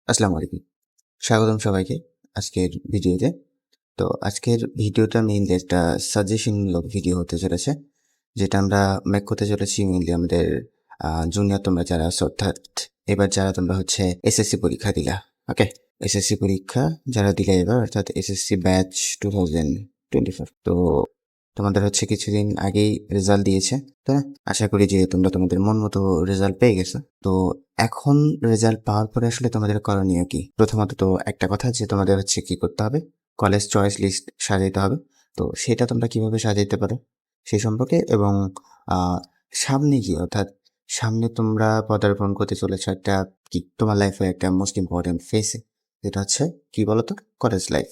আসসালামু আলাইকুম। স্বাগতম সবাইকে আজকের ভিডিওতে। তো আজকের ভিডিওটা মেইনলি একটা সাজেশনমূলক ভিডিও হতে চলেছে। যেটা আমরা মেক করতে চলেছি মেইনলি আমাদের জুনিয়র তোমরা যারা আছো, অর্থাৎ এবার যারা তোমরা হচ্ছে এসএসসি পরীক্ষা দিলা। ওকে? এসএসসি পরীক্ষা যারা দিলা এবার, অর্থাৎ এসএসসি ব্যাচ 2024। তো তোমাদের হচ্ছে কিছুদিন আগেই রেজাল্ট দিয়েছে, তাই না? আশা করি যে তোমরা তোমাদের মন মতো রেজাল্ট পেয়ে গেছো। তো এখন রেজাল্ট পাওয়ার পরে আসলে তোমাদের করণীয় কি? প্রথমত তো একটা কথা যে তোমাদের হচ্ছে কি করতে হবে, কলেজ চয়েস লিস্ট সাজাইতে হবে। তো সেটা তোমরা কিভাবে সাজাইতে পারো সেই সম্পর্কে, এবং আহ, সামনে কি, অর্থাৎ সামনে তোমরা পদার্পণ করতে চলেছো একটা কি তোমার লাইফে একটা মোস্ট ইম্পর্টেন্ট ফেসে, যেটা হচ্ছে কি বলতো, কলেজ লাইফ।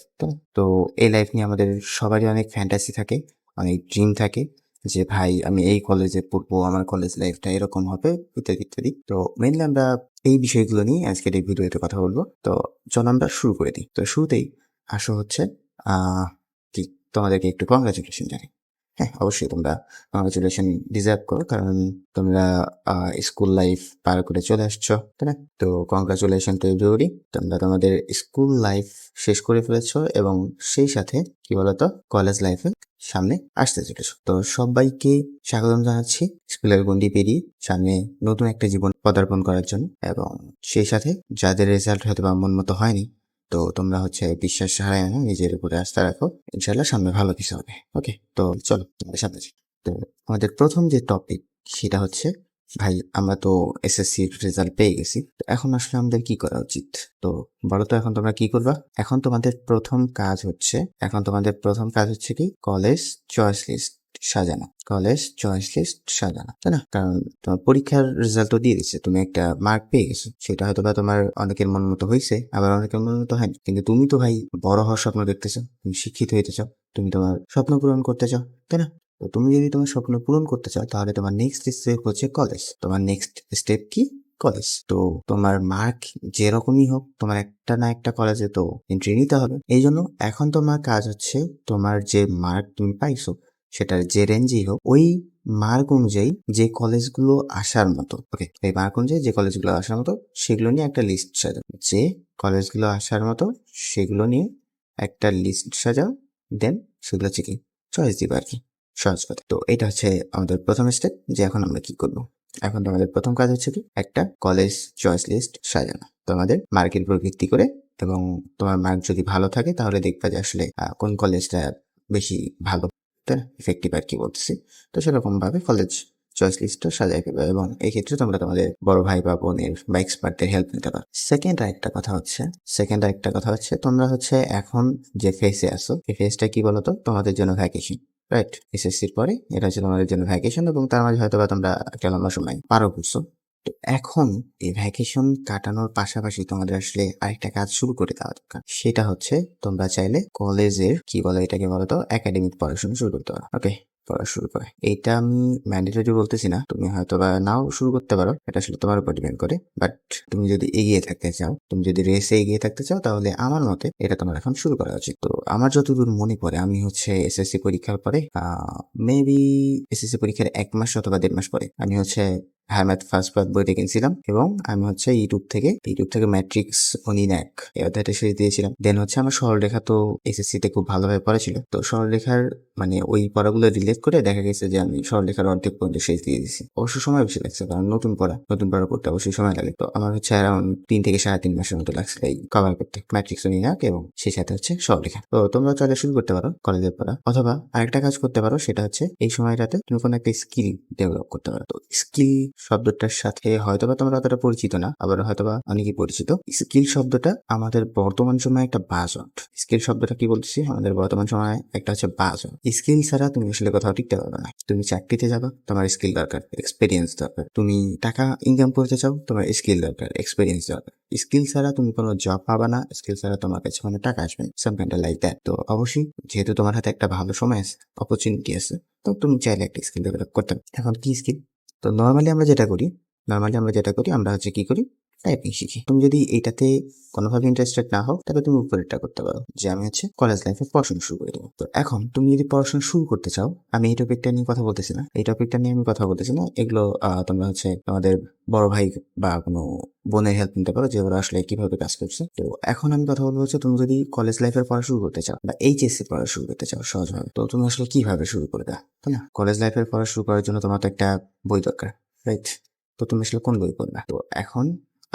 তো এই লাইফ নিয়ে আমাদের সবারই অনেক ফ্যান্টাসি থাকে, অনেক ড্রিম থাকে যে ভাই আমি এই কলেজে পড়বো, আমার কলেজ লাইফটা এরকম হবে, ইত্যাদি ইত্যাদি। তো মেনলি আমরা এই বিষয়গুলো নিয়ে আজকের এই ভিডিওতে কথা বলবো। তো চলো আমরা শুরু করে দিই। তো শুরুতেই আসো হচ্ছে আহ কি তোমাদেরকে একটু কংগ্রাচুলেশন জানাই। হ্যাঁ, অবশ্যই তোমরা কংগ্রাচুলেশন ডিজার্ভ করো, কারণ তোমরা স্কুল লাইফ পার করে চলে আসছো, তাই না? তো কংগ্রাচুলেশন টু এভরিবডি, তোমরা তোমাদের স্কুল লাইফ শেষ করে ফেলেছো এবং সেই সাথে কি বলতো কলেজ লাইফে সামনে আসতে চলেছো। তো সবাইকে স্বাগতম জানাচ্ছি স্কুলের গণ্ডি পেরিয়ে সামনে নতুন একটা জীবন পদার্পণ করার জন্য। এবং সেই সাথে যাদের রেজাল্ট হয়তো বা মন মতো হয়নি, তো তোমরা হচ্ছে বিশ্বাস হারায় না, নিজের উপরে আস্থা রাখো, ইনশাল্লাহ সামনে ভালো কিছু হবে। ওকে, তো চলো আমাদের সামনে যাই। তো আমাদের প্রথম যে টপিক সেটা হচ্ছে, ভাই আমরা তো এসএসসির রেজাল্ট পেয়ে গেছি, তো এখন আসলে আমাদের কি করা উচিত? তো বলো তো এখন তোমরা কি করবা? এখন তোমাদের প্রথম কাজ হচ্ছে কি, কলেজ চয়েস লিস্ট সাজানো। কলেজ চয়েস লিস্ট সাজানো, তাই না? কারণ তোমার পরীক্ষার রেজাল্ট তো দিয়ে দিচ্ছে, তুমি একটা মার্ক পেয়ে গেছো, সেটা হয়তো বা তোমার অনেকের মন মতো হয়েছে, আবার অনেকের মন মতো হয়নি, কিন্তু তুমি তো ভাই বড় হওয়ার স্বপ্ন দেখতেছো, তুমি শিক্ষিত হইতে চাও, তুমি তোমার স্বপ্ন পূরণ করতে চাও, তাই না? তো তুমি যদি তোমার স্বপ্ন পূরণ করতে চাও, তাহলে তোমার নেক্সট স্টেপ হচ্ছে কলেজ। তোমার নেক্সট স্টেপ কি? কলেজ। তো তোমার মার্ক যেরকমই হোক, তোমার একটা না একটা কলেজে তো এন্ট্রি নিতে হবে। এই জন্য এখন তোমার কাজ হচ্ছে, তোমার যে মার্ক তুমি পাইছো সেটার যে রেঞ্জেই হোক, ওই মার্ক অনুযায়ী যে কলেজগুলো আসার মতো, ওকে, এই মার্ক অনুযায়ী যে কলেজগুলো আসার মতো সেগুলো নিয়ে একটা লিস্ট সাজাও। যে কলেজগুলো আসার মতো সেগুলো নিয়ে একটা লিস্ট সাজাও, দেন সেগুলো হচ্ছে কি চয়েস দিবা আর কি, সহজ কথা। তো এটা হচ্ছে আমাদের প্রথম স্টেপ, যে এখন আমরা কি করব। এখন তোমাদের প্রথম কাজ হচ্ছে কি, একটা কলেজ চয়েস লিস্ট সাজানো তোমাদের মার্কের উপর ভিত্তি করে। এবং তোমার মার্ক যদি ভালো থাকে তাহলে দেখবা যে আসলে কোন কলেজটা বেশি ভালো, তাই না, ইফেক্টিভ আর কি বলতেছি। তো সেরকম ভাবে কলেজ চয়েস লিস্টটা সাজাই ফেলবে, এবং এই ক্ষেত্রে তোমরা তোমাদের বড় ভাই বা বোনের বা এক্সপার্টদের হেল্প নিতে পারো। সেকেন্ড আরেকটা কথা হচ্ছে তোমরা হচ্ছে এখন যে ফেসে আছো, এই ফেসটা কি বলতো, তোমাদের জন্য ভ্যাকেশন, রাইট? এসএসসির পরে এটা হচ্ছে তোমাদের জন্য ভ্যাকেশন, এবং তার মাঝে হয়তো বা তোমরা একটা লম্বা সময় পারও করছো। তো এখন এই ভ্যাকেশন কাটানোর পাশাপাশি তোমাদের আসলে আরেকটা কাজ শুরু করে দেওয়া দরকার। সেটা হচ্ছে তোমরা চাইলে কলেজের কি বলে এটাকে বলতো, একাডেমিক পড়াশোনা শুরু করতে পারো। ওকে, পড়া শুরু করে, এটা আমি ম্যান্ডেটরি বলতেছি না, তুমি হয়তো বা নাও শুরু করতে পারো, এটা আসলে তোমার উপর ডিপেন্ড করে। বাট তুমি যদি এগিয়ে থাকতে চাও, তুমি যদি রেসে এগিয়ে থাকতে চাও, তাহলে আমার মতে এটা তোমার এখন শুরু করা উচিত। তো আমার যতদূর মনে পড়ে, আমি হচ্ছে এসএসসি পরীক্ষার পরে মেবি এসএসসি পরীক্ষার 1 মাস অথবা 1.5 মাস পরে আমি হচ্ছে হ্যামাথ ফার্স্ট পার্ট বইটা কিনছিলাম, এবং আমি হচ্ছে ইউটিউব থেকে ম্যাট্রিক্স অনিন্যাক এই অধ্যায়টা শেষ দিয়েছিলাম। দেন হচ্ছে আমার সরলরেখা তো এসএসসিতে খুব ভালোভাবে পড়া ছিল, তো সরলরেখার মানে ওই পড়াগুলো রিলেট করে দেখা গেছে যে আমি সরলরেখার অর্ধেক পর্যন্ত শেষ দিয়ে দিয়েছি। অবশ্য সময় বেশি লাগছে, কারণ নতুন পড়া করতে অবশ্যই সময় লাগে। তো আমার হচ্ছে অ্যারাউন্ড 3 থেকে 3.5 মাসের মতো লাগছে এই কভার করতে ম্যাট্রিক্স অনিন্যাক, এবং সেই সাথে হচ্ছে সরলরেখা। তো তোমরা চাইলে শুরু করতে পারো কলেজের পড়া, অথবা আরেকটা কাজ করতে পারো, সেটা হচ্ছে এই সময়টাতে তুমি কোনো একটা স্কিল ডেভেলপ করতে পারো। তো স্কিল শব্দটার সাথে হয়তোবা তোমরা অতটা পরিচিত না, আবার হয়তোবা অনেকেই পরিচিত। স্কিল শব্দটা আমাদের বর্তমান সময়ে একটা বাজওয়ার্ড। স্কিল শব্দটা কি বলতেছি, আমাদের বর্তমান সময়ে একটা হচ্ছে বাজওয়ার্ড। স্কিল ছাড়া তুমি আসলে কোথাও টিকতে পারবে না। তুমি চাকরিতে যাবা, তোমার স্কিল দরকার, এক্সপিরিয়েন্স দরকার। তুমি টাকা ইনকাম করতে চাও, তোমার স্কিল দরকার, এক্সপিরিয়েন্স দরকার। স্কিল ছাড়া তুমি কোনো জব পাবা না, স্কিল ছাড়া তোমার কাছে কোনো টাকা আসবে না, সাম কাইন্ড লাইক দ্যাট। তো অবশ্যই যেহেতু তোমার হাতে একটা ভালো সময় আছে, অপরচুনিটি আছে, তো তুমি চাইলে একটা স্কিল ডেভেলপ করতে পারো। এখন কি স্কিল? তো নর্মালি আমরা যেটা করি, আমরা হচ্ছে কি করি, টাইপিং শিখি। তুমি যদি এইটাতে কোনোভাবে ইন্টারেস্টেড না হও তাহলে তুমি উপরেরটা করতে পারো, যে আমি হচ্ছে কলেজ লাইফে পড়াশোনা শুরু করে দেবো। তো এখন তুমি যদি পড়াশোনা শুরু করতে চাও, আমি এই টপিকটা নিয়ে কথা বলতেছি না, এই টপিকটা নিয়ে আমি কথা বলতেছি না। এগুলো তোমরা হচ্ছে তোমাদের বড় ভাই বা কোনো বোনের হেল্প নিতে পারো, যে ওরা আসলে কিভাবে কাজ করছে। তো এখন আমি কথা বলবো হচ্ছে তুমি যদি কলেজ লাইফের পড়া শুরু করতে চাও বা এইচএসসি পড়া শুরু করতে চাও সহজভাবে, তো তুমি আসলে কিভাবে শুরু করবে, তাই না? কলেজ লাইফের পড়া শুরু করার জন্য তোমার তো একটা বই দরকার, রাইট? তো তুমি আসলে কোন বই পড়বে? তো এখন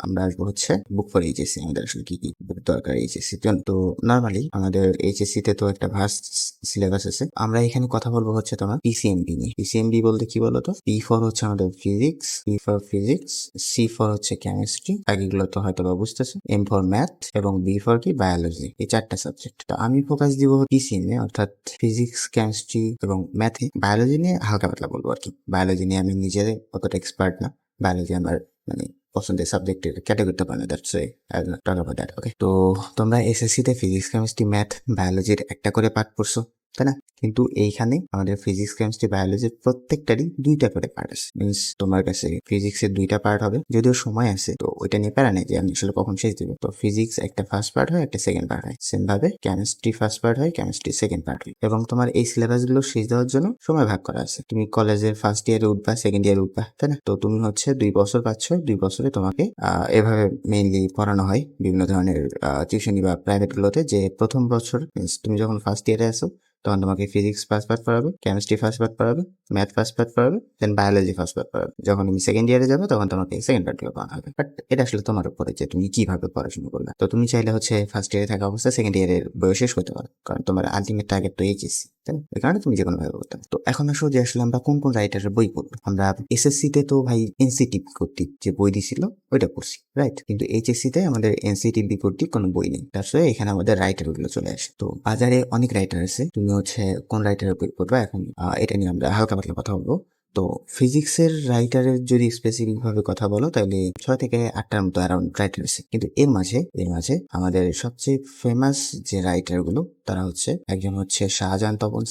আমরা আসবো হচ্ছে বুক ফর এইচএসসি, আমাদের আসলে কি কি বুক দরকার এইচএসসি জন্য। তো নর্মালি আমাদের এইচএসসি তে তো একটা ভাস্ট সিলেবাস আছে। আমরা এখানে কথা বলবো হচ্ছে তোমার পিসিএমবি নিয়ে। পিসিএমবি বলতে কি বলতো? পি ফর হচ্ছে আমাদের physics, P for physics, C for হচ্ছে কেমিস্ট্রি, আগেগুলো তো হয়তো বা বুঝতেছে, এম ফর ম্যাথ এবং বি ফর কি বায়োলজি। এই 4টা সাবজেক্ট। তো আমি ফোকাস দিব পিসিএম এ, অর্থাৎ ফিজিক্স, কেমিস্ট্রি এবং ম্যাথে। বায়োলজি নিয়ে হালকা পাতলা বলবো আর কি। বায়োলজি নিয়ে আমি নিজের অতটা এক্সপার্ট না। বায়োলজি আমার মানে পছন্দের সাবজেক্টের ক্যাটাগরিতে পারে, that's why I will not talk about that. Okay, তো তোমরা এসএসসি তে ফিজিক্স, কেমিস্ট্রি, ম্যাথ, বায়োলজির একটা করে পার্ট পড়ছো, তাই না? কিন্তু এইখানে আমাদের ফিজিক্স, কেমিস্ট্রি, বায়োলজির প্রত্যেকটারই 2টা করে পার্ট আছে। মিনস তোমার কাছে ফিজিক্সের 2টা পার্ট হবে, যদিও সময় আছে, তো ওইটা নিয়ে প্যারা নেই যে আমি আসলে কখন শেষ দিব। তো ফিজিক্স একটা ফার্স্ট পার্ট হয়, একটা সেকেন্ড পার্ট হয়। সেম ভাবে কেমিস্ট্রি ফার্স্ট পার্ট হয়, কেমিস্ট্রি সেকেন্ড পার্ট হয়। এবং তোমার এই সিলেবাস গুলো শেষ দেওয়ার জন্য সময় ভাগ করা আছে। তুমি কলেজের ফার্স্ট ইয়ারে উঠবা, সেকেন্ড ইয়ারে উঠবা, তাই না? তো তুমি হচ্ছে 2 বছর পাচ্ছ, 2 বছরে তোমাকে এভাবে মেইনলি পড়ানো হয় বিভিন্ন ধরনের টিউশনি বা প্রাইভেট গুলোতে, যে প্রথম বছর means তুমি যখন ফার্স্ট ইয়ারে আসো তখন তোমাকে ফিজিক্স ফার্স্ট পার্ট পড়াবে, কেমিস্ট্রি ফার্স্ট পার্ট পড়াবে, ম্যাথ ফার্স্ট পার্ট পড়াবে, দেন বায়োলজি ফার্স্ট পার্ট পড়াবে। যখন তুমি সেকেন্ড ইয়ারে যাবে তখন তোমাকে সেকেন্ড পার্ট গুলো পড়ানো হবে। বাট এটা আসলে তোমার উপরে যে তুমি কিভাবে পড়াশোনা করবে। তো তুমি চাইলে হচ্ছে ফার্স্ট ইয়ারে থাকা অবস্থায় সেকেন্ড ইয়ারের বয়স শেষ করতে পারো, কারণ তোমার আলটিমেট টার্গেট তো এইচএসসি, তাই না? এই কারণে তুমি যে কোনো ভাবে করতে পারো। তো এখন আসো যে আসলে আমরা কোন কোন রাইটারের বই পড়বো। আমরা এসএসসি তে তো ভাই এনসিটি কর্তৃক যে বই দিছিল ওইটা পড়ছি, রাইট? কিন্তু এইচএসসি তে আমাদের এনসিটি কর্তৃক কোনো বই নেই, তার সাথে এখানে আমাদের রাইটার গুলো চলে আসে। তো বাজারে অনেক রাইটার আছে, তুমি হচ্ছে কোন রাইটারের বই পড়বা এখন এটা নিয়ে আমরা হালকা পাতলা কথা বলবো। তো ফিজিক্সের রাইটারের যদি স্পেসিফিক ভাবে কথা বলো তাহলে 6 থেকে 8টার মতো অ্যারাউন্ড রাইটার আছে। কিন্তু এর মাঝে আমাদের সবচেয়ে ফেমাস যে রাইটার গুলো তারা হচ্ছে, একজন হচ্ছে শাহজাহান তপন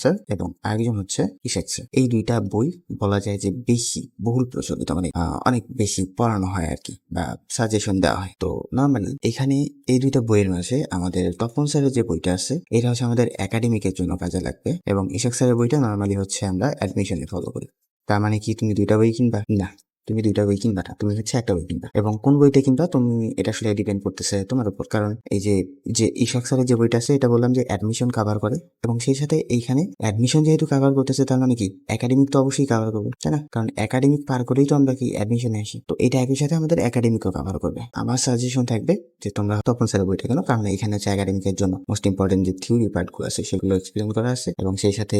স্যার, এবং আরেকজন হচ্ছে ইশাক স্যার। এই 2টা বই বলা যায় যে বেশি বহুল প্রচলিত, মানে অনেক বেশি পড়ানো হয় আর কি, বা সাজেশন দেওয়া হয়। তো নর্মালি এখানে এই 2টা বইয়ের মাঝে আমাদের তপন স্যারের যে বইটা আছে এটা হচ্ছে আমাদের একাডেমিকের জন্য কাজে লাগবে, এবং ইশাক স্যারের বইটা নর্মালি হচ্ছে আমরা অ্যাডমিশনে ফলো করি। তার মানে কি তুমি 2টা বই কিনবা? না, তুমি 2টা বই কিনবা না, তুমি হচ্ছে একটা বই কিনবা। এবং কোন বইটা কিনবা তুমি, এটা আসলে ডিপেন্ড করতেছে তোমার উপর। কারণ এই যে যে ইশাক স্যারের যে বইটা আছে এটা বললাম যে অ্যাডমিশন কভার করে, এবং সেই সাথে এইখানে অ্যাডমিশন যেহেতু কভার করতেছে তার মানে কি একাডেমিক তো অবশ্যই কভার করবে, তাই না? কারণ একাডেমিক পার করেই তো আমরা কি অ্যাডমিশনে আসি। তো এটা একই সাথে আমাদের একাডেমিকও কভার করবে। আমার সাজেশন থাকবে যে তোমরা তপন স্যারের বইটা কেন, কারণ এখানে হচ্ছে একাডেমিকের জন্য মোস্ট ইম্পর্টেন্ট যে থিওরি পার্ট গুলো আছে সেগুলো এক্সপ্লেন করা আছে, এবং সেই সাথে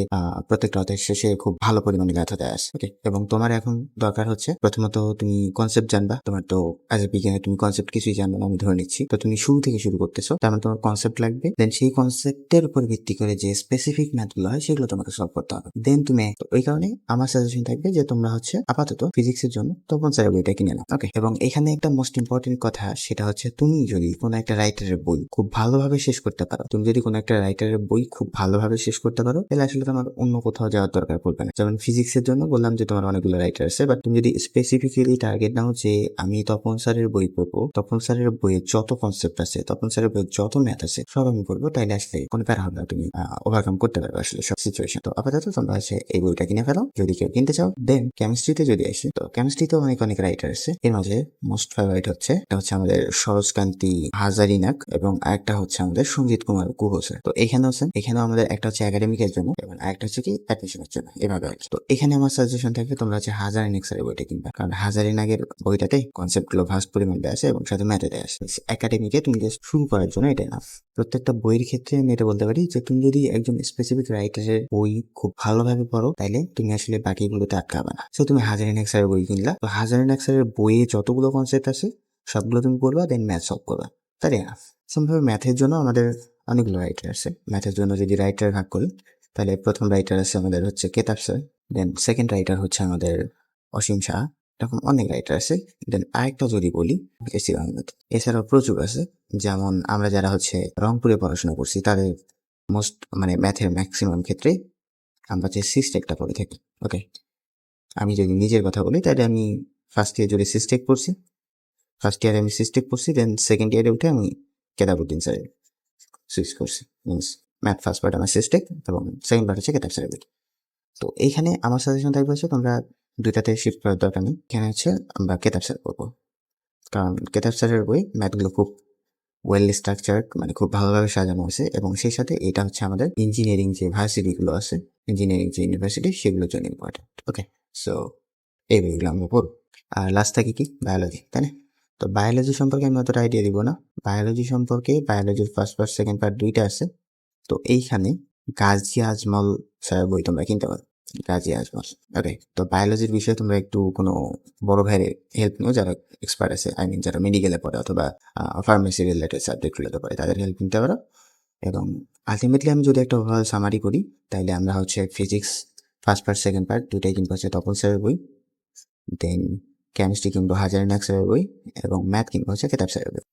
প্রত্যেকটা অধ্যায় শেষে খুব ভালো পরিমাণে গাথা দেওয়া আছে। ওকে, এবং তোমার এখন দরকার হচ্ছে প্রথমত তুমি কনসেপ্ট জানবা। তোমার তো অ্যাজ এ বিগিনার তুমি কনসেপ্ট কিছুই জানবে না, আমি ধরে নিচ্ছি। তো তুমি শুরু থেকে শুরু করতেছো, তার মানে তোমার কনসেপ্ট লাগবে। দেন সেই কনসেপ্টের উপর ভিত্তি করে যে স্পেসিফিক ম্যাথগুলো হয় সেগুলো তোমাকে সলভ করতে হবে। দেন তুমি, তো ওই কারণে আমার সাজেশন থাকবে যে তোমরা হচ্ছে আপাতত ফিজিক্সের জন্য তপন স্যারের বইটা কিনে নাও। ওকে, এবং এখানে একটা মোস্ট ইম্পর্টেন্ট কথা, সেটা হচ্ছে তুমি যদি কোনো একটা রাইটারের বই খুব ভালোভাবে শেষ করতে পারো, তাহলে আসলে তোমার অন্য কোথাও যাওয়ার দরকার পড়বে না। যেমন ফিজিক্সের জন্য বললাম যে তোমার অনেকগুলো রাইটার আছে, বাট তুমি যদি স্পেসিফিক্যালি টার্গেট নাও যে আমি তপন স্যারের বই পড়বো, তপন স্যারের বইয়ে যত কনসেপ্ট আছে, তপন স্যারের বইয়ে যত ম্যাথ আছে সব আমি পড়বো, তাইলে আসলে কোনো প্যারা হবে না, তুমি ওভারকাম করতে পারবে আসলে সব সিচুয়েশন। তো আপাতত তোমরা হচ্ছে এই বইটা কিনে ফেলো যদি কেউ কিনতে চাও। দেন কেমিস্ট্রিতে যদি আসি, তো কেমিস্ট্রিতে অনেক রাইটার আছে। এর মাঝে মোস্ট ফেভারিট হচ্ছে এটা হচ্ছে আমাদের সরোজকান্তি হাজারিনাক, এবং আরেকটা হচ্ছে আমাদের সঞ্জিত কুমার গুহ স্যার। তো এখানেও আমাদের একটা হচ্ছে একাডেমিকের জন্য এবং আরেকটা হচ্ছে কি অ্যাডমিশনের জন্য, এভাবে আর কি। তো এখানে আমার সাজেশন থাকবে তোমরা হচ্ছে হাজারিনাক স্যারের বইটা কিনবা, কারণ হাজারিনাগের বইটাতে কনসেপ্ট গুলো ভাস্ট পরিমাণ দেওয়া আছে এবং সাথে ম্যাথে দেওয়া আছে। একাডেমিকে তুমি জাস্ট শুরু করার জন্য এটা এনাফ। প্রত্যেকটা বইয়ের ক্ষেত্রে আমি এটা বলতে পারি যে তুমি যদি একজন স্পেসিফিক রাইটারের বই খুব ভালোভাবে পড়ো তাইলে তুমি আসলে বাকিগুলোতে আটকাবে না। সো তুমি হাজারিনাক স্যারের বই কিনলা, তো হাজারিনাক স্যারের বইয়ে যতগুলো কনসেপ্ট আছে সবগুলো তুমি পড়বা, দেন ম্যাথ সলভ করবা, তাই এনাফ। সেমভাবে ম্যাথের জন্য আমাদের অনেকগুলো রাইটার আছে। ম্যাথের জন্য যদি রাইটার ভাগ করি তাহলে প্রথম রাইটার আছে আমাদের হচ্ছে কেতাব স্যার, দেন সেকেন্ড রাইটার হচ্ছে আমাদের অসীম শাহ, এরকম অনেক রাইটার আছে। দেন আরেকটা যদি বলি এসির আহমেদ, এছাড়াও প্রচুর আছে। যেমন আমরা যারা হচ্ছে রংপুরে পড়াশোনা করছি তাদের মোস্ট মানে ম্যাথের ম্যাক্সিমাম ক্ষেত্রে আমরা যে সিস্টেমটা পড়ে থাকি। ওকে, আমি যদি নিজের কথা বলি তাহলে আমি ফার্স্ট ইয়ার যদি সিস্টেক পড়ছি, ফার্স্ট ইয়ারে আমি সিস্টেক পড়ছি, দেন সেকেন্ড ইয়ারে উঠে আমি কেতাবুদ্দিন স্যারের সুইচ করছি। মিনস ম্যাথ ফার্স্ট পার্ট আমার সিস্টেক এবং সেকেন্ড পার্ট হচ্ছে কেতাব স্যারের বই। তো এইখানে আমার সাজেশন থাকবে হচ্ছে তোমরা দুইটাতে শিফট করার দরকার নেই। এখানে হচ্ছে আমরা কেতাব স্যার পড়বো, কারণ কেতাব স্যারের বই ম্যাথগুলো খুব ওয়েল স্ট্রাকচার্ড, মানে খুব ভালোভাবে সাজানো আছে, এবং সেই সাথে এটা হচ্ছে আমাদের ইঞ্জিনিয়ারিং যে ভার্সিটিগুলো আছে, ইঞ্জিনিয়ারিং যে ইউনিভার্সিটি, সেগুলোর জন্য ইম্পর্টেন্ট। ওকে, সো এই বইগুলো আমরা পড়ব। আর লাস্ট থাকে কি বায়োলজি, তাই না? তো বায়োলজি সম্পর্কে আমি অতটা আইডিয়া দিব না। বায়োলজি সম্পর্কে বায়োলজির ফার্স্ট পার্ট সেকেন্ড পার্ট দুইটা আছে। তো এইখানে গাজী আজমল স্যারের বই তোমরা কিনতে পারো, গাজী আজমল। ওকে, তো বায়োলজির বিষয়ে তোমরা একটু কোনো বড় ভাইয়ের হেল্প নিও, যারা এক্সপার্ট আছে, আই মিন যারা মেডিকেলে পড়ে অথবা ফার্মেসি রিলেটেড সাবজেক্টগুলোতে পড়ে, তাদের হেল্প নিতে পারো। এবং আলটিমেটলি আমি যদি একটা ওভারঅল সামারি করি, তাইলে আমরা হচ্ছে physics first part second part দুইটাই কিনবো হচ্ছে তপন স্যারের বই, দেন কেমিস্ট্রি কিনবো হাজারিনাগ স্যারের বই, এবং ম্যাথ কিনবো হচ্ছে কেতাব স্যারের বই।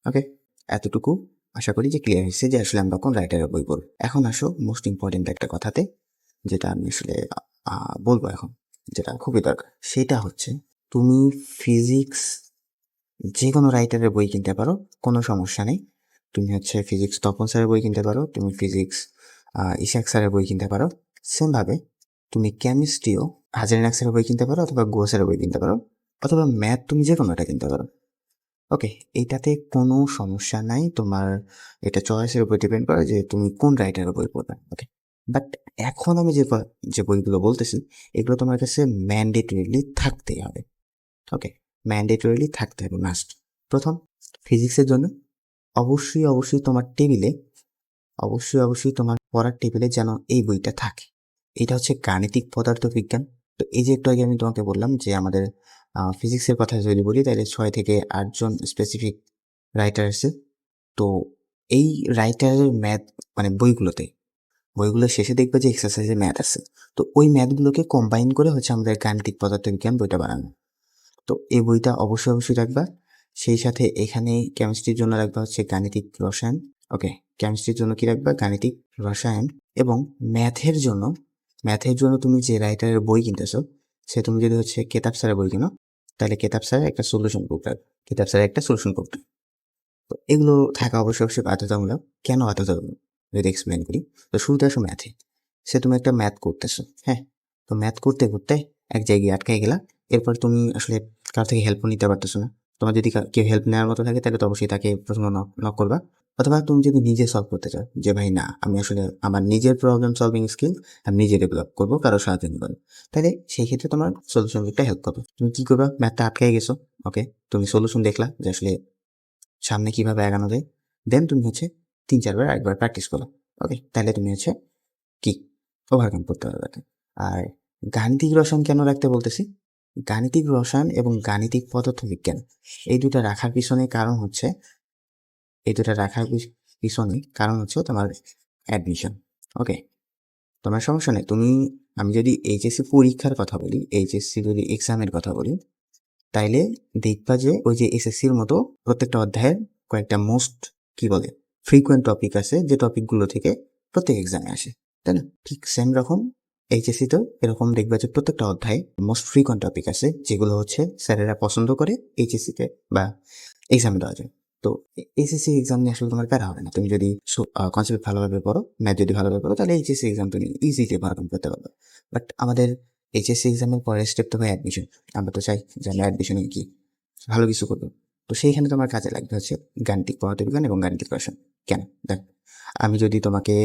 ওকে, এতটুকু আশা করি যে ক্লিয়ার হয়েছে যে আসলে আমরা কোন রাইটারের বই পড়ব। এখন আসো মোস্ট ইম্পর্টেন্ট একটা কথাতে, যেটা আমি আসলে বলবো এখন, যেটা খুবই দরকার। সেটা হচ্ছে তুমি ফিজিক্স যে কোনো রাইটারের বই কিনতে পারো, কোনো সমস্যা নেই। তুমি হচ্ছে ফিজিক্স তপন স্যারের বই কিনতে পারো, তুমি ফিজিক্স ইশাক স্যারের বই কিনতে পারো। সেমভাবে তুমি কেমিস্ট্রিও হাজারিনাগ স্যারের বই কিনতে পারো, অথবা গো স্যারের বই কিনতে পারো, অথবা ম্যাথ তুমি যে কোনো একটা কিনতে পারো। ওকে, এইটাতে কোনো সমস্যা নাই। তোমার এটা চয়েসের উপর ডিপেন্ড করে যে তুমি কোন রাইটারের বই পড়বে। ওকে, বাট এখন আমি যে বইগুলো বলতেছি, এগুলো তোমার কাছে ম্যান্ডেটরিলি থাকতেই হবে। ওকে, ম্যান্ডেটরিলি থাকতে হবে, মাস্ট। প্রথম, ফিজিক্সের জন্য অবশ্যই তোমার টেবিলে, অবশ্যই তোমার পড়ার টেবিলে যেন এই বইটা থাকে। এটা হচ্ছে গাণিতিক পদার্থবিজ্ঞান। তো এই যে একটু আগে আমি তোমাকে বললাম যে আমাদের ফিজিক্সের কথা যদি বলি, তাহলে 6 থেকে 8 জন স্পেসিফিক রাইটার আছে। তো এই রাইটারের ম্যাথ, মানে বইগুলোর শেষে দেখবে যে এক্সারসাইজে ম্যাথ আছে। তো ওই ম্যাথগুলোকে কম্বাইন করে হচ্ছে আমাদের গাণিতিক পদার্থবিজ্ঞান বইটা বানানো। তো এই বইটা অবশ্যই রাখবা। সেই সাথে এখানে কেমিস্ট্রির জন্য রাখবা হচ্ছে গাণিতিক রসায়ন। ওকে, কেমিস্ট্রির জন্য কি রাখবা? গাণিতিক রসায়ন। এবং ম্যাথের জন্য তুমি যে রাইটারের বই কিনতেছো, সে তুমি যদি হচ্ছে কেতাব স্যারের বই কিনো, তাহলে কেতাব স্যারের একটা সলিউশন বুক রাখবে, কেতাব স্যারের একটা সলিউশন বুক। তো এগুলো থাকা অবশ্যই বাধ্যতামূলক। কেন বাধ্যতামূলক যদি এক্সপ্লেন করি, তো শুরুতে আসো ম্যাথে। তুমি একটা ম্যাথ করতেছো, হ্যাঁ, তো ম্যাথ করতে করতে এক জায়গায় আটকাই গেলা। এরপর তুমি আসলে কার থেকে হেল্পও নিতে পারতেছো না। তোমার যদি কেউ হেল্প নেওয়ার মতো থাকে, তাহলে তো অবশ্যই তাকে প্রথম নক করবা। অথবা তুমি যদি নিজে সলভ করতে চাও, যে ভাই না, আমি আসলে আমার নিজের প্রবলেম সলভিং স্কিল আমি নিজে ডেভেলপ করবো, কারো সাহায্য নিব না, তাহলে সেই ক্ষেত্রে তোমার সলিউশন বুকটা হেল্প করবে। তুমি কি করবা? ম্যাথটা আটকাই গেছো, ওকে, তুমি সলিউশন দেখলা যে আসলে সামনে কিভাবে এগানো যায়, দেন তুমি হচ্ছে 3-4 বার একবার প্র্যাকটিস করো। ওকে, তাহলে তুমি হচ্ছে কি ওভারকাম করতে পারবে। আর গাণিতিক রসায়ন কেন রাখতে বলতেছি? গাণিতিক রসায়ন এবং গাণিতিক পদার্থবিজ্ঞান এই দুটা রাখার পিছনে কারণ হচ্ছে, তোমার অ্যাডমিশন। ওকে, তোমার সমস্যা নেই। আমি যদি এইচএসসি পরীক্ষার কথা বলি, এইচএসসি যদি এক্সামের কথা বলি, তাইলে দেখবা যে ওই যে এসএসসির মতো প্রত্যেকটা অধ্যায়ের কয়েকটা মোস্ট ফ্রিকুয়েন্ট টপিক আছে, যে টপিকগুলো থেকে প্রত্যেক এক্সামে আসে, তাই না? ঠিক সেম রকম এইচএসসিতেও এরকম দেখবা যে প্রত্যেকটা অধ্যায়ে মোস্ট ফ্রিকুয়েন্ট টপিক আছে, যেগুলো হচ্ছে স্যারেরা পছন্দ করে এইচএসসিতে বা এক্সামে দেওয়া যায়। তো এইচএসসি এক্সাম নিয়ে আসলে তোমার প্যারা হবে না। তুমি যদি কনসেপ্ট ভালোভাবে পড়ো, ম্যাথ যদি ভালোভাবে পড়ো, তাহলে এইচএসসি এক্সাম তুমি ইজিলি ওভারকাম করতে পারবে। বাট আমাদের এইচএসসি এক্সামের পরের স্টেপ তো ভাই অ্যাডমিশন। আমরা তো চাই যে আমরা অ্যাডমিশনে কি ভালো কিছু করবো। তো সেইখানে তোমার কাজে লাগবে হচ্ছে গাণিতিক পদার্থবিজ্ঞান এবং গাণিতিক রসায়ন। কেন? দেখ, আমি যদি তোমাকে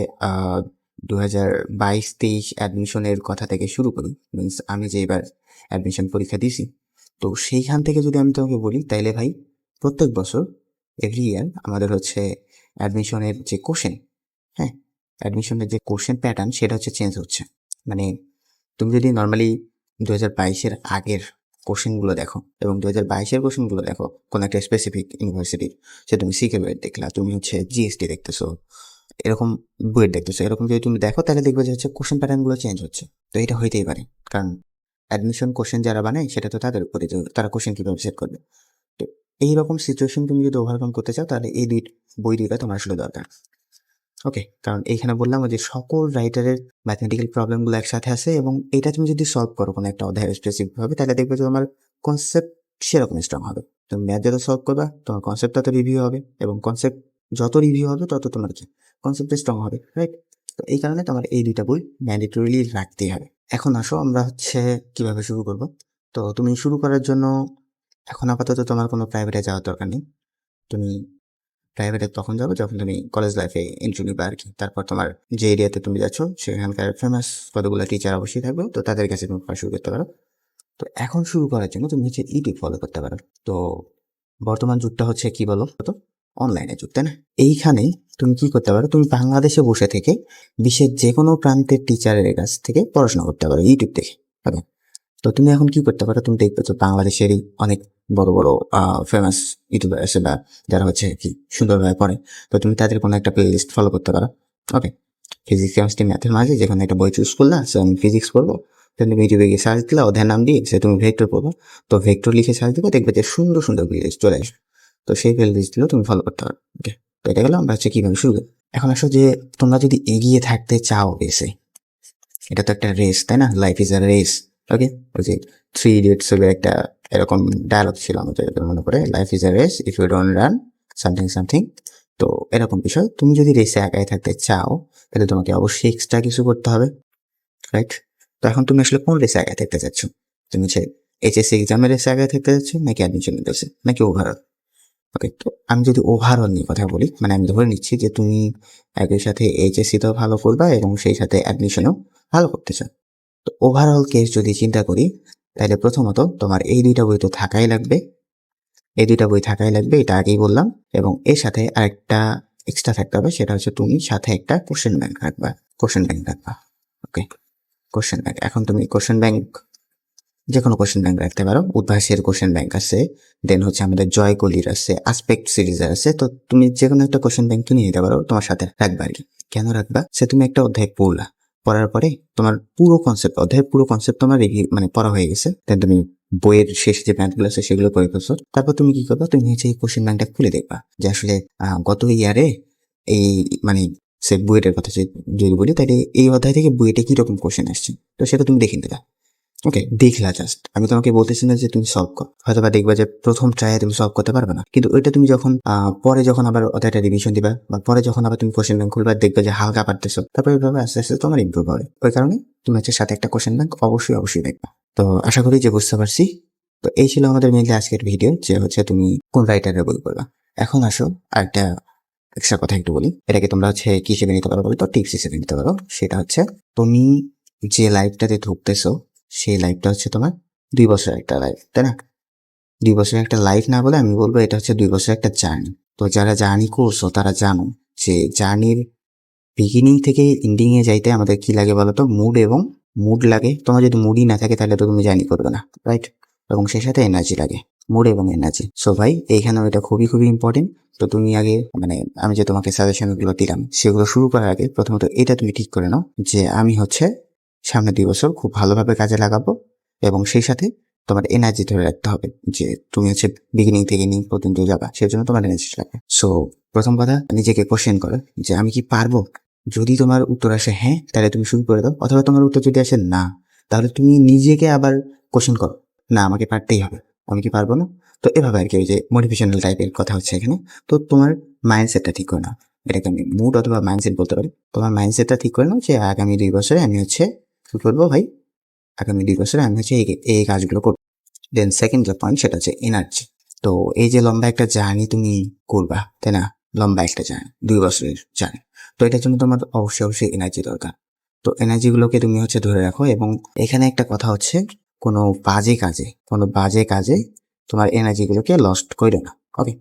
2022-23 অ্যাডমিশনের কথা থেকে শুরু করি, মিনস আমি যে এবার অ্যাডমিশন পরীক্ষা দিয়েছি, তো সেইখান থেকে যদি আমি তোমাকে বলি, তাইলে ভাই প্রত্যেক বছর এভরি ইয়ার আমাদের হচ্ছে অ্যাডমিশনের যে কোশ্চেন, হ্যাঁ, অ্যাডমিশনের যে কোশ্চেন প্যাটার্ন, সেটা হচ্ছে চেঞ্জ হচ্ছে। মানে তুমি যদি নর্মালি 2022-এর আগের কোশ্চেনগুলো দেখো এবং 2022-এর কোশ্চেনগুলো দেখো, কোনো একটা স্পেসিফিক ইউনিভার্সিটির, সে তুমি সিকে বইয়ের দেখলা, তুমি হচ্ছে জিএসটি দেখতেছো, এরকম বইয়ের দেখতেছো, এরকম যদি তুমি দেখো, তাহলে দেখবে যে হচ্ছে কোশ্চেন প্যাটার্নগুলো চেঞ্জ হচ্ছে। তো এটা হইতেই পারে, কারণ অ্যাডমিশন কোশ্চেন যারা বানায়, সেটা তো তাদের উপরে, তারা কোশ্চেন কীভাবে সেট করবে। তো এইরকম সিচুয়েশন তুমি যদি ওভারকাম করতে চাও, তাহলে এই বই দুইটা তোমার আসলে দরকার। ওকে, কারণ এইখানে বললাম যে সকল রাইটারের ম্যাথমেটিক্যাল প্রবলেমগুলো একসাথে আছে, এবং এটা তুমি যদি সলভ করো কোনো একটা অধ্যায় স্পেসিফিকভাবে, তাহলে দেখবে যে তোমার কনসেপ্ট সেরকম স্ট্রং হবে। তুমি ম্যাথ যত সলভ করবা তোমার কনসেপ্ট তত রিভিউ হবে, এবং কনসেপ্ট যত রিভিউ হবে তত তোমার কি কনসেপ্ট স্ট্রং হবে, রাইট? তো এই কারণে তোমার এই দুইটা বই ম্যান্ডেটরিলি রাখতেই হবে। এখন আসো আমরা হচ্ছে কিভাবে শুরু করব। তো তুমি শুরু করার জন্য এখন আপাতত তোমার কোনো প্রাইভেটে যাওয়ার দরকার নেই। তুমি প্রাইভেটে তখন যাবে যখন তুমি কলেজ লাইফে এন্ট্রি নিবে আর কি। তারপর তোমার যে এরিয়াতে তুমি যাচ্ছ সেখানকার ফেমাস কতগুলো টিচার অবশ্যই থাকবে, তো তাদের কাছে তুমি পড়া শুরু করতে পারো। তো এখন শুরু করার জন্য তুমি হচ্ছে ইউটিউব ফলো করতে পারো। তো বর্তমান যুগটা হচ্ছে কি বলো তো, অনলাইনে যুগ, তাই না? এইখানে তুমি কি করতে পারো, তুমি বাংলাদেশে বসে থেকে বিশ্বের যে কোনো প্রান্তের টিচারের কাছ থেকে পড়াশোনা করতে পারো ইউটিউব দেখে। ওকে, তো তুমি এখন কি করতে পারো, তুমি দেখবে তো বাংলাদেশেরই অনেক বড় বড় ফেমাস ইউটিউবার আছে, বা যারা হচ্ছে কি সুন্দরভাবে পড়ে। তো তুমি তাদের কোনো একটা প্লে লিস্ট ফলো করতে পারো। ওকে, ফিজিক্স কেমিস্ট্রি ম্যাথের মাঝে যেখানে একটা বই চুজ করলা, সে আমি ফিজিক্স পড়বো, তুমি ইউটিউবে গিয়ে সার্চ দিলা, অধ্যায়ের নাম দিয়ে সে তুমি ভেক্টর পড়বো। তো ভেক্টর লিখে সার্চ দিবে, দেখবে যে সুন্দর সুন্দর প্লে লিস্ট চলে আসবে। তো সেই প্লে লিস্টগুলো তুমি ফলো করতে পারো। ওকে, তো এটা গেলো আমরা হচ্ছে কিভাবে শুরু করি। এখন আসো যে তোমরা যদি এগিয়ে থাকতে চাও বেশি, এটা তো একটা রেস, তাই না? Life is a race. Okay, ওই যে 3 Idiots এর একটা এরকম ডায়লগ ছিল আমাদের মনে পড়ে, life is a race if you don't run something something. তো এরকম বিষয়, তুমি যদি রেসে একাই থাকতে চাও তাহলে তোমাকে অবশ্যই এক্সট্রা কিছু করতে হবে, রাইট? তো এখন তুমি আসলে কোন রেসে একাই থাকতে চাচ্ছ? তুমি হচ্ছে এইচএসসি এক্সামের রেসে একাই থাকতে চাচ্ছ, নাকি অ্যাডমিশনের রেসে, নাকি ওভারঅল? ওকে, তো আমি যদি ওভারঅল নিয়ে কথা বলি, মানে আমি ধরে নিচ্ছি যে তুমি একই সাথে এইচএসসিতেও ভালো করবা এবং সেই সাথে অ্যাডমিশনেও ভালো করতে চাও। তো ওভারঅল কেস যদি চিন্তা করি, তাহলে প্রথমত তোমার এই দুইটা বই তো থাকাই লাগবে, এই দুইটা বই থাকাই লাগবে, এটা আগেই বললাম। এবং এর সাথে আরেকটা এক্সট্রা থাকতে হবে, সেটা হচ্ছে তুমি সাথে একটা কোশ্চেন ব্যাংক রাখবা। কোশ্চেন ব্যাংক রাখবা। ওকে, কোশ্চেন ব্যাংক, এখন তুমি কোশ্চেন ব্যাংক যে কোনো কোশ্চেন ব্যাংক রাখতে পারো। উদ্ভাসের কোশ্চেন ব্যাংক আছে, দেন হচ্ছে আমাদের জয় কলির আছে, আসপেক্ট সিরিজের আছে। তো তুমি যে কোনো একটা কোশ্চেন ব্যাংক কিনে নিতে পারো, তোমার সাথে রাখবা আর কি। কেন রাখবা? সে তুমি একটা অধ্যায় পড়লা, পড়ার পরে তোমার পুরো কনসেপ্ট, অধ্যায়ের পুরো কনসেপ্ট তোমার রিভিউ মানে পড়া হয়ে গেছে, দেন তুমি বইয়ের শেষে যে ম্যাথগুলো আছে সেগুলো করে ফেলছো। তারপর তুমি কি করবা, তুমি হচ্ছে এই কোশ্চেন ব্যাংকটা খুলে দেখবা যে আসলে গত ইয়ারে এই মানে সে বুয়েটের কথা যদি বলি, তাহলে এই অধ্যায় থেকে বুয়েটে কিরকম কোশ্চেন আসছে, তো সেটা তুমি দেখে নিবা। ওকে, দেখলা জাস্ট, আমি তোমাকে বলতেছি না যে তুমি সলভ করো, হয়তো বা দেখবা যে প্রথম ট্রাইয়ে তুমি সলভ করতে পারবে না, কিন্তু ওইটা তুমি যখন পরে যখন আবার অধ্যায়টা রিভিশন দিবা, বা পরে যখন আবার তুমি কোশ্চেন ব্যাংক খুলবা, দেখবে যে হালকা পারতেছো, তারপরে এইভাবে আস্তে আস্তে তোমার ইমপ্রুভ হবে। ওই কারণে তুমি হচ্ছে সাথে একটা কোশ্চেন ব্যাংক অবশ্যই অবশ্যই দেখবা। তো আশা করি যে বুঝতে পারছি। তো এই ছিল আমাদের মেনলি আজকের ভিডিও, যে হচ্ছে তুমি কোন রাইটারের বই পড়বা। এখন আসো আরেকটা এক্সট্রা কথা একটু বলি, এটাকে তোমরা হচ্ছে কি হিসেবে নিতে পারো বলি তো, টিপস হিসেবে নিতে পারো। সেটা হচ্ছে তুমি যে লাইফটাতে ঢুকতেছো সেই লাইফটা হচ্ছে তোমার 2 বছরের একটা লাইফ, তাই না? 2 বছরের একটা লাইফ না বলে আমি বলবো এটা হচ্ছে 2 বছরের একটা জার্নি। তো যারা জার্নি করছো তারা জানো যে জার্নির বিগিনিং থেকে এন্ডিং এ যাইতে আমাদের কি লাগে বলতো, মুড এবং মুড লাগে। তোমার যদি মুডই না থাকে তাহলে তো তুমি জার্নি করবে না, রাইট? এবং সেই সাথে এনার্জি লাগে, মুড এবং এনার্জি। সো ভাই এইখানেও এটা খুবই খুবই ইম্পর্টেন্ট। তো তুমি আগে মানে আমি যে তোমাকে সাজেশন গুলো দিলাম সেগুলো শুরু করার আগে প্রথমত এটা তুমি ঠিক করে নাও যে আমি হচ্ছে সামনে 2 বছর খুব ভালোভাবে কাজে লাগাবো, এবং সেই সাথে তোমার এনার্জি ধরে রাখতে হবে যে তুমি হচ্ছে বিগিনিং থেকে এন্ডিং পর্যন্ত যাবা, সেজন্য তোমার এনার্জি লাগবে। সো প্রথম কথা, নিজেকে কোশ্চেন করো যে আমি কি পারবো। যদি তোমার উত্তর আসে হ্যাঁ, তাহলে তুমি শুরু করে দাও, অথবা তোমার উত্তর যদি আসে না, তাহলে তুমি নিজেকে আবার কোশ্চেন করো, না আমাকে পারতেই হবে, আমি কি পারবো না। তো এভাবে আর কি, ওই যে মোটিভেশনাল টাইপের কথা হচ্ছে এখানে। তো তোমার মাইন্ডসেটটা ঠিক করে নাও, এটাকে আমি মুড অথবা মাইন্ডসেট বলতে পারি। তোমার মাইন্ডসেটটা ঠিক করে নাও যে আগামী 2 বছরে আমি হচ্ছে কি করবো ভাই, আগামী 2 বছরে আমি হচ্ছে এই এই কাজগুলো করবো। দেন সেকেন্ড যে পয়েন্ট, সেটা হচ্ছে এনার্জি। তো এই যে লম্বা একটা জার্নি তুমি করবা, তাই না? লম্বা একটা জার্নি, 2 বছরের জার্নি। তো এটার জন্য তোমার অবশ্যই অবশ্যই এনার্জি দরকার। তো এনার্জি গুলোকে তুমি হচ্ছে ধরে রাখো। এবং এখানে একটা কথা হচ্ছে, কোনো বাজে কাজে তোমার এনার্জি গুলোকে লস্ট করো না। ওকে,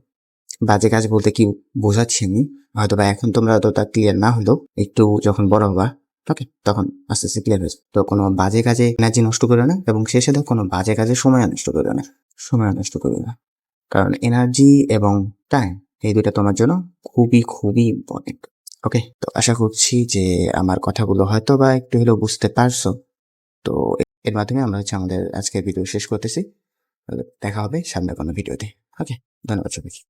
বাজে কাজ বলতে কি বোঝাচ্ছি আমি, হয়তো বা এখন তোমরা অতটা ক্লিয়ার না হলেও একটু যখন বড় হবা, ওকে, তখন আস্তে আস্তে ক্লিয়ার হয়েছে। তো কোনো বাজে কাজে এনার্জি নষ্ট করো না, এবং সে সাথে কোনো বাজে কাজে সময় নষ্ট করো না, সময় নষ্ট করো না। কারণ এনার্জি এবং টাইম এই দুটা তোমার জন্য খুবই খুবই ইম্পর্টেন্ট। ওকে, তো আশা করছি যে আমার কথাগুলো হয়তো বা একটু হলেও বুঝতে পারছো। তো এর মাধ্যমে আমরা হচ্ছে আমাদের আজকের ভিডিও শেষ করতেছি। দেখা হবে সামনে কোনো ভিডিওতে। ওকে, ধন্যবাদ সবাইকে।